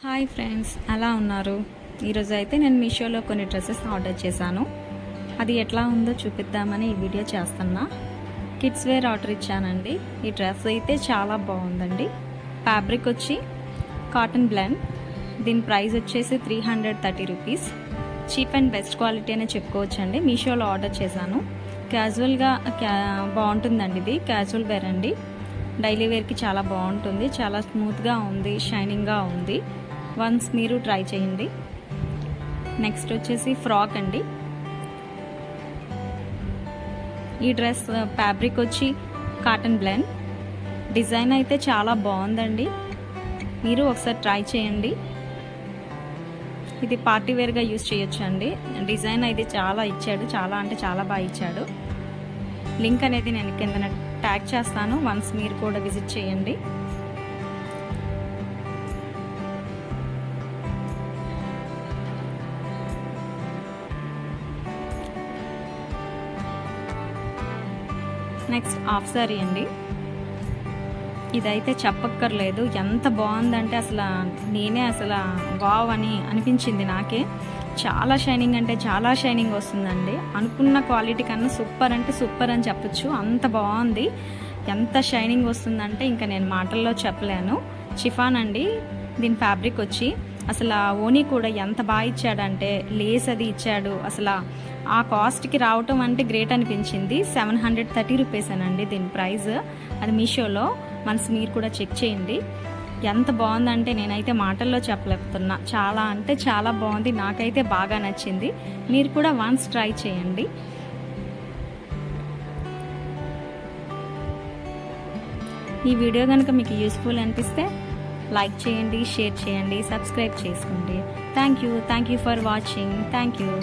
Hi friends, ఎలా ఉన్నారు? ఈరోజు అయితే నేను మీషోలో కొన్ని డ్రెస్సెస్ ఆర్డర్ చేశాను. అది ఎట్లా ఉందో చూపిద్దామని ఈ వీడియో చేస్తున్నా. కిడ్స్ వేర్ ఆర్డర్ ఇచ్చానండి. ఈ డ్రెస్ అయితే చాలా బాగుందండి. ఫ్యాబ్రిక్ వచ్చి కాటన్ బ్లెండ్. దీని ప్రైస్ వచ్చేసి 330 rupees. Cheap and best quality అనే చెప్పుకోవచ్చండి. మీషోలో ఆర్డర్ చేశాను. క్యాజువల్గా బాగుంటుందండి. ఇది క్యాజువల్ వేర్ అండి. డైలీ వేర్కి చాలా బాగుంటుంది. చాలా స్మూత్గా ఉంది, షైనింగ్గా ఉంది. వన్స్ మీరు ట్రై చేయండి. నెక్స్ట్ వచ్చేసి ఫ్రాక్ అండి. ఈ డ్రెస్ ఫ్యాబ్రిక్ వచ్చి కాటన్ బ్లెండ్. డిజైన్ అయితే చాలా బాగుందండి. మీరు ఒకసారి ట్రై చేయండి. ఇది పార్టీ వేర్గా యూజ్ చేయొచ్చు అండి. డిజైన్ అయితే చాలా ఇచ్చాడు, చాలా అంటే చాలా బాగా ఇచ్చాడు. లింక్ అనేది నేను కింద ట్యాగ్ చేస్తాను. వన్స్ మీరు కూడా విజిట్ చేయండి. నెక్స్ట్ హాఫ్ సారీ అండి. ఇదైతే చెప్పక్కర్లేదు, ఎంత బాగుందంటే అసలు నేనే వావ్ అని అనిపించింది నాకే. చాలా షైనింగ్ అంటే చాలా షైనింగ్ వస్తుందండి. అనుకున్న క్వాలిటీ కన్నా సూపర్ అంటే సూపర్ అని చెప్పొచ్చు. అంత బాగుంది. ఎంత షైనింగ్ వస్తుందంటే ఇంకా నేను మాటల్లో చెప్పలేను. షిఫాన్ అండి. దీని ఫ్యాబ్రిక్ వచ్చి అసలు ఓనీ కూడా ఎంత బాగా ఇచ్చాడంటే లేస్ అది ఇచ్చాడు. అసలు ఆ కాస్ట్కి రావటం అంటే గ్రేట్ అనిపించింది. 730 రూపీస్ అనండి దీని ప్రైస్. అది మీషోలో. మనసు మీరు కూడా చెక్ చేయండి. ఎంత బాగుందంటే నేనైతే మాటల్లో చెప్పలేకపోతున్నా. చాలా అంటే చాలా బాగుంది. నాకైతే బాగా నచ్చింది. మీరు కూడా వన్స్ ట్రై చేయండి. ఈ వీడియో కనుక మీకు యూస్ఫుల్ అనిపిస్తే లైక్ చేయండి, షేర్ చేయండి, సబ్స్క్రైబ్ చేసుకోండి. Thank you for watching. Thank you.